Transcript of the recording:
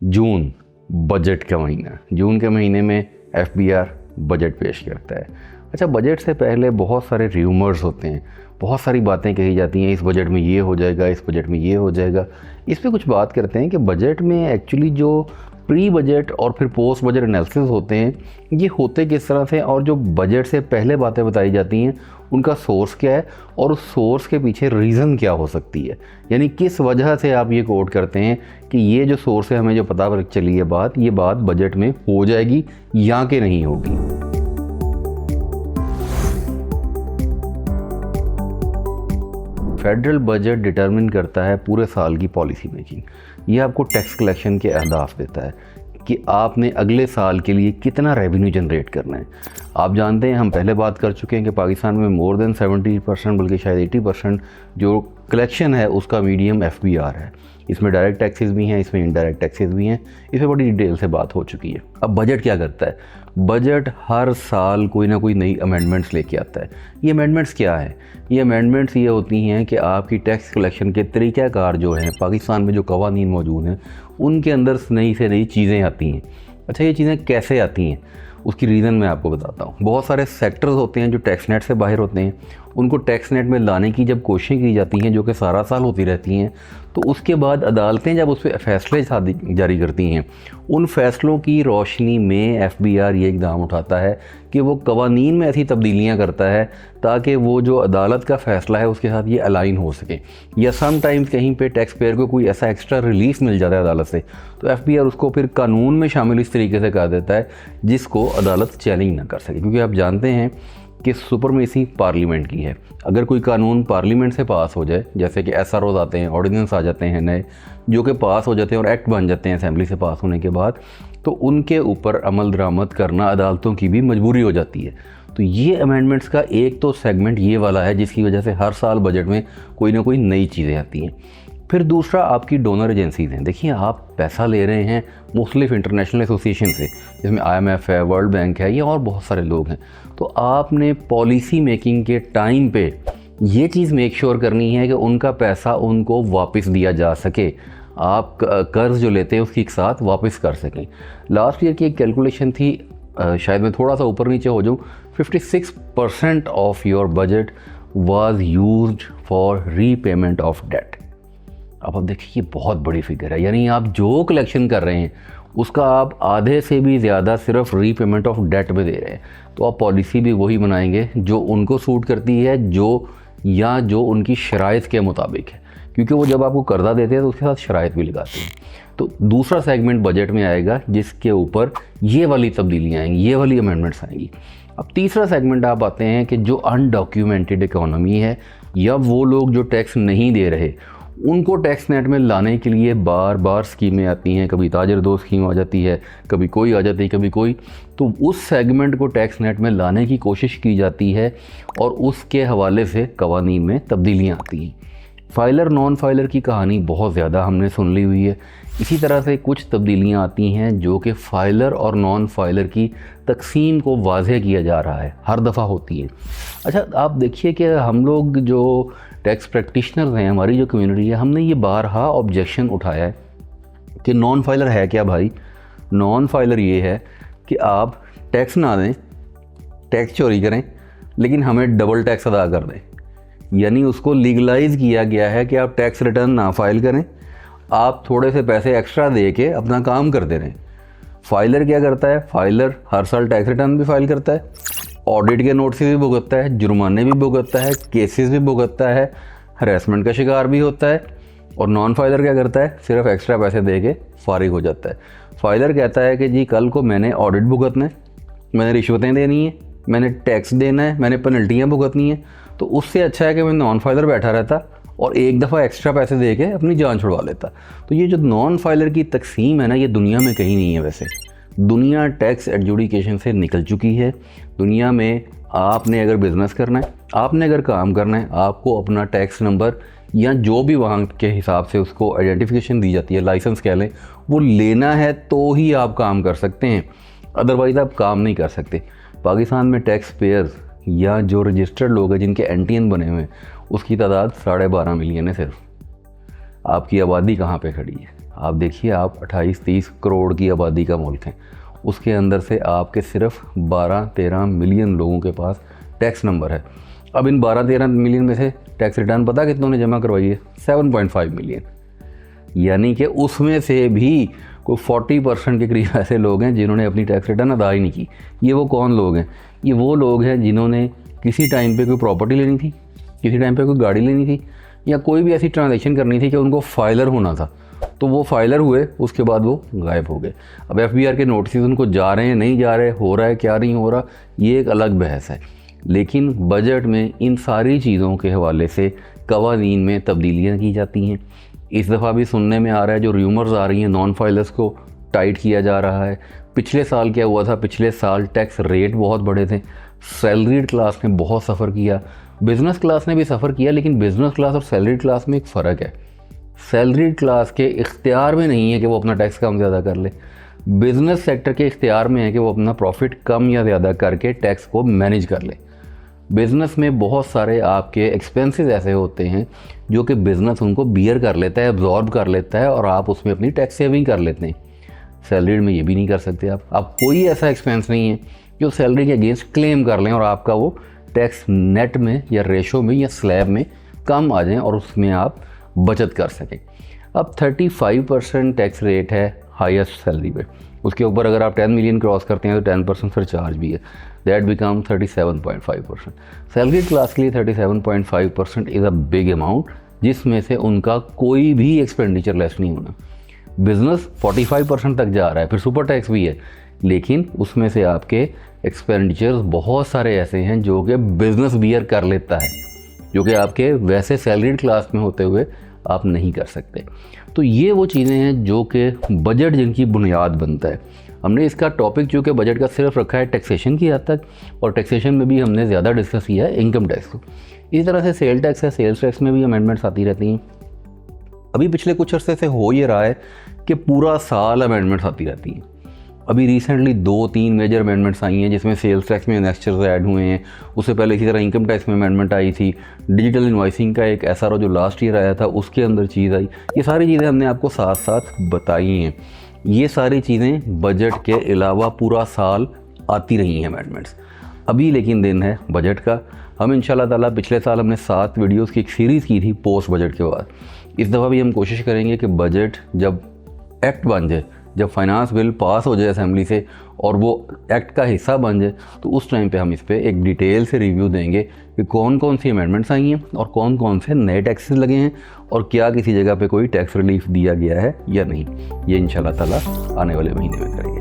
जून budget का महीना, जून के महीने में एफबीआर बजट पेश करता है। अच्छा, बजट से पहले बहुत सारे र्यूमर्स होते हैं, बहुत सारी बातें कही जाती हैं, इस बजट में ये हो जाएगा, इस बजट में ये हो जाएगा। इस पे कुछ बात करते हैं कि बजट में एक्चुअली जो प्री बजट और फिर पोस्ट बजट एनालिसिस होते हैं, ये होते किस तरह से, और जो बजट से पहले बातें बताई जाती हैं उनका सोर्स क्या है और उस सोर्स के पीछे रीज़न क्या हो सकती है। यानी किस वजह से आप ये कोट करते हैं कि ये जो सोर्स है, हमें जो पता चली है बात, ये बात बजट में हो जाएगी या कि नहीं होगी। फेडरल बजट डिटरमिन करता है पूरे साल की पॉलिसी मेकिंग। ये आपको टैक्स कलेक्शन के अहदाफ देता है कि आपने अगले साल के लिए कितना रेवेन्यू जनरेट करना है। आप जानते हैं, हम पहले बात कर चुके हैं कि पाकिस्तान में मोर देन 70% बल्कि शायद 80% जो कलेक्शन है उसका मीडियम एफबीआर है। इसमें डायरेक्ट टैक्सेस भी हैं, इसमें इनडायरेक्ट टैक्सेस भी हैं। इस पर बड़ी डिटेल से बात हो चुकी है। अब बजट क्या करता है? बजट हर साल कोई ना कोई नई अमेंडमेंट्स लेके आता है। ये अमेंडमेंट्स क्या है? ये अमेंडमेंट्स ये होती हैं कि आपकी टैक्स कलेक्शन के तरीक़ाकार जो हैं, पाकिस्तान में जो कवानीन मौजूद हैं, उनके अंदर नई से नई चीज़ें आती हैं। अच्छा, ये चीज़ें कैसे आती हैं, उसकी रीज़न मैं आपको बताता हूँ। बहुत सारे सेक्टर्स होते हैं जो टैक्स नेट से बाहर होते हैं, उनको टैक्स नेट में लाने की जब कोशिशें की जाती हैं, जो कि सारा साल होती रहती हैं, तो उसके बाद अदालतें जब उस पर फैसले जारी करती हैं, उन फैसलों की रोशनी में एफबीआर ये इक़दाम उठाता है कि वो कवानीन में ऐसी तब्दीलियाँ करता है ताकि वो जो अदालत का फ़ैसला है उसके साथ ये अलाइन हो सके। या समटाइम्स कहीं पे टैक्स पेयर को कोई ऐसा एक्स्ट्रा रिलीफ मिल जाता है अदालत से, तो एफबीआर उसको फिर कानून में शामिल इस तरीके से कर देता है जिसको अदालत चैलेंज ना कर सके। क्योंकि आप जानते हैं कि सुपरमेसी पार्लियामेंट की है। अगर कोई कानून पार्लियामेंट से पास हो जाए, जैसे कि एसआरओज आते हैं, ऑर्डिनेंस आ जाते हैं नए, जो कि पास हो जाते हैं और एक्ट बन जाते हैं असेंबली से पास होने के बाद, तो उनके ऊपर अमल दरामद करना अदालतों की भी मजबूरी हो जाती है। तो ये अमेंडमेंट्स का एक तो सेगमेंट ये वाला है जिसकी वजह से हर साल बजट में कोई ना कोई नई चीज़ें आती हैं। फिर दूसरा आपकी डोनर एजेंसीज़ हैं। देखिए, आप पैसा ले रहे हैं मुख्तलिफ इंटरनेशनल एसोसिएशन से, जिसमें IMF है, वर्ल्ड बैंक है, ये और बहुत सारे लोग हैं। तो आपने पॉलिसी मेकिंग के टाइम पे ये चीज़ मेक श्योर करनी है कि उनका पैसा उनको वापस दिया जा सके, आप कर्ज़ जो लेते हैं उसकी एक साथ वापस कर सकें। लास्ट ईयर की एक कैलकुलेशन थी, शायद मैं थोड़ा सा ऊपर नीचे हो जाऊँ, 56% of your budget was used for repayment of debt. अब देखिए, ये बहुत बड़ी फिगर है। यानी आप जो कलेक्शन कर रहे हैं उसका आप आधे से भी ज़्यादा सिर्फ रीपेमेंट ऑफ डेट में दे रहे हैं। तो आप पॉलिसी भी वही बनाएंगे जो उनको सूट करती है, जो उनकी शराइत के मुताबिक है, क्योंकि वो जब आपको कर्जा देते हैं तो उसके साथ शराइत भी लगाते हैं। तो दूसरा सेगमेंट बजट में आएगा जिसके ऊपर ये वाली तब्दीलियाँ आएंगी, ये वाली अमेंडमेंट्स आएंगी। अब तीसरा सेगमेंट आप आते हैं कि जो अनडॉक्यूमेंटेड इकोनॉमी है, या वो लोग जो टैक्स नहीं दे रहे, उनको टैक्स नेट में लाने के लिए बार बार स्कीमें आती हैं। कभी ताजर दो स्कीम आ जाती है, कभी कोई आ जाती है, कभी कोई। तो उस सेगमेंट को टैक्स नेट में लाने की कोशिश की जाती है और उसके हवाले से कवानीन में तब्दीलियाँ आती हैं। फाइलर नॉन फाइलर की कहानी बहुत ज़्यादा हमने सुन ली हुई है। इसी तरह से कुछ तब्दीलियाँ आती हैं जो कि फ़ाइलर और नॉन फाइलर की तकसीम को वाज़ेह किया जा रहा है, हर दफ़ा होती है। अच्छा, आप देखिए कि हम लोग जो टैक्स प्रैक्टिशनर्स हैं, हमारी जो कम्युनिटी है, हमने ये बारहा ऑब्जेक्शन उठाया है कि नॉन फाइलर है क्या भाई? नॉन फाइलर ये है कि आप टैक्स ना दें, टैक्स चोरी करें, लेकिन हमें डबल टैक्स अदा कर दें। यानी उसको लीगलाइज़ किया गया है कि आप टैक्स रिटर्न ना फाइल करें, आप थोड़े से पैसे एक्स्ट्रा दे के अपना काम करते रहें। फाइलर क्या करता है? फाइलर हर साल टैक्स रिटर्न भी फाइल करता है, ऑडिट के नोटिस भी भुगतता है, जुर्माने भी भुगतता है, केसेस भी भुगतता है, हरेसमेंट का शिकार भी होता है। और नॉन फाइलर क्या करता है? सिर्फ एक्स्ट्रा पैसे दे के फारिग हो जाता है। फाइलर कहता है कि जी कल को मैंने ऑडिट भुगतना है, मैंने रिश्वतें देनी है, मैंने टैक्स देना है, मैंने पेनल्टियाँ भुगतनी है। तो उससे अच्छा है कि मैं नॉन फाइलर बैठा रहता और एक दफ़ा एक्स्ट्रा पैसे दे के अपनी जान छुड़वा लेता। तो ये जो नॉन फाइलर की तकसीम है ना, ये दुनिया में कहीं नहीं है। वैसे दुनिया टैक्स एडजुडिकेशन से निकल चुकी है। दुनिया में आपने अगर बिज़नेस करना है, आपने अगर काम करना है, आपको अपना टैक्स नंबर या जो भी वहाँ के हिसाब से उसको आइडेंटिफिकेशन दी जाती है, लाइसेंस कह लें, वो लेना है तो ही आप काम कर सकते हैं, अदरवाइज़ आप काम नहीं कर सकते। पाकिस्तान में टैक्स पेयर्स या जो रजिस्टर्ड लोग हैं जिनके NTN बने हुए हैं, उसकी तादाद 12.5 मिलियन है सिर्फ। आपकी आबादी कहाँ पे खड़ी है? आप देखिए, आप 28-30 करोड़ की आबादी का मुल्क है, उसके अंदर से आपके सिर्फ 12-13 मिलियन लोगों के पास टैक्स नंबर है। अब इन 12-13 मिलियन में से टैक्स रिटर्न पता कितनों ने जमा करवाई है? 7.5 मिलियन। यानी कि उसमें से भी कोई 40% के करीब ऐसे लोग हैं जिन्होंने अपनी टैक्स रिटर्न अदा ही नहीं की। ये वो कौन लोग हैं? ये वो लोग हैं जिन्होंने किसी टाइम पे कोई प्रॉपर्टी लेनी थी, किसी टाइम पे कोई गाड़ी लेनी थी, या कोई भी ऐसी ट्रांजैक्शन करनी थी कि उनको फाइलर होना था, तो वो फाइलर हुए, उसके बाद वो गायब हो गए। अब FBR के नोटिस उनको जा रहे हैं, नहीं जा रहे, हो रहा है क्या नहीं हो रहा, ये एक अलग बहस है। लेकिन बजट में इन सारी चीज़ों के हवाले से कवानीन में तब्दीलियाँ की जाती हैं। इस दफ़ा भी सुनने में आ रहा है, जो र्यूमर्स आ रही हैं, नॉन फाइलर्स को टाइट किया जा रहा है। पिछले साल क्या हुआ था? पिछले साल टैक्स रेट बहुत बड़े थे, सैलरीड क्लास ने बहुत सफ़र किया, बिज़नेस क्लास ने भी सफ़र किया, लेकिन बिज़नेस क्लास और सैलरीड क्लास में एक फ़र्क है। सैलरीड क्लास के इख्तियार में नहीं है कि वो अपना टैक्स कम ज़्यादा कर ले, बिज़नेस सेक्टर के इख्तियार में है कि वो अपना प्रॉफिट कम या ज़्यादा करके टैक्स को मैनेज कर ले। बिज़नेस में बहुत सारे आपके एक्सपेंसेस ऐसे होते हैं जो कि बिज़नेस उनको बियर कर लेता है, एब्जॉर्ब कर लेता है, और आप उसमें अपनी टैक्स सेविंग कर लेते हैं। सैलरीड में ये भी नहीं कर सकते आप कोई ऐसा एक्सपेंस नहीं है जो सैलरी के अगेंस्ट क्लेम कर लें और आपका वो टैक्स नेट में या रेशो में या स्लैब में कम आ जाएँ और उसमें आप बचत कर सकें। अब 35% टैक्स रेट है हाईएस्ट सैलरी पे, उसके ऊपर अगर आप 10 मिलियन क्रॉस करते हैं तो 10% सरचार्ज भी है, दैट बिकम 37.5%। सैलरी क्लास के लिए 37.5% इज़ अ बिग अमाउंट, जिसमें से उनका कोई भी एक्सपेंडिचर लेस नहीं होना। बिज़नेस 45% तक जा रहा है, फिर सुपर टैक्स भी है, लेकिन उसमें से आपके एक्सपेंडिचर्स बहुत सारे ऐसे हैं जो कि बिज़नेस बियर कर लेता है, जो कि आपके वैसे सैलरीड क्लास में होते हुए आप नहीं कर सकते। तो ये वो चीज़ें हैं जो कि बजट जिनकी बुनियाद बनता है। हमने इसका टॉपिक जो कि बजट का सिर्फ रखा है टैक्सेशन की हद तक, और टैक्सेशन में भी हमने ज़्यादा डिस्कस किया है इनकम टैक्स को। इसी तरह से सेल टैक्स है, सेल्स टैक्स में भी अमेंडमेंट्स आती रहती हैं। अभी पिछले कुछ अरसे से हो ये रहा है कि पूरा साल अमेंडमेंट्स आती रहती हैं। अभी रिसेंटली 2-3 मेजर अमेंडमेंट्स आई हैं, जिसमें सेल्स टैक्स में एनेक्स्चर्स ऐड हुए हैं। उससे पहले इसी तरह इनकम टैक्स में अमेंडमेंट आई थी, डिजिटल इनवॉइसिंग का एक SRO जो लास्ट ईयर आया था उसके अंदर चीज़ आई। ये सारी चीज़ें हमने आपको साथ साथ बताई हैं। ये सारी चीज़ें बजट के अलावा पूरा साल आती रही हैं अमेंडमेंट्स। अभी लेकिन दिन है बजट का। हम इंशाल्लाह ताला, पिछले साल हमने 7 वीडियोज़ की एक सीरीज़ की थी पोस्ट बजट के बाद। इस दफ़ा भी हम कोशिश करेंगे कि बजट जब एक्ट बन जाए, जब फाइनेंस बिल पास हो जाए असेंबली से और वो एक्ट का हिस्सा बन जाए, तो उस टाइम पे हम इस पर एक डिटेल से रिव्यू देंगे कि कौन कौन सी अमेंडमेंट्स आई हैं और कौन कौन से नए टैक्सेस लगे हैं और क्या किसी जगह पे कोई टैक्स रिलीफ दिया गया है या नहीं। ये इंशाल्लाह ताला आने वाले महीने में करेंगे।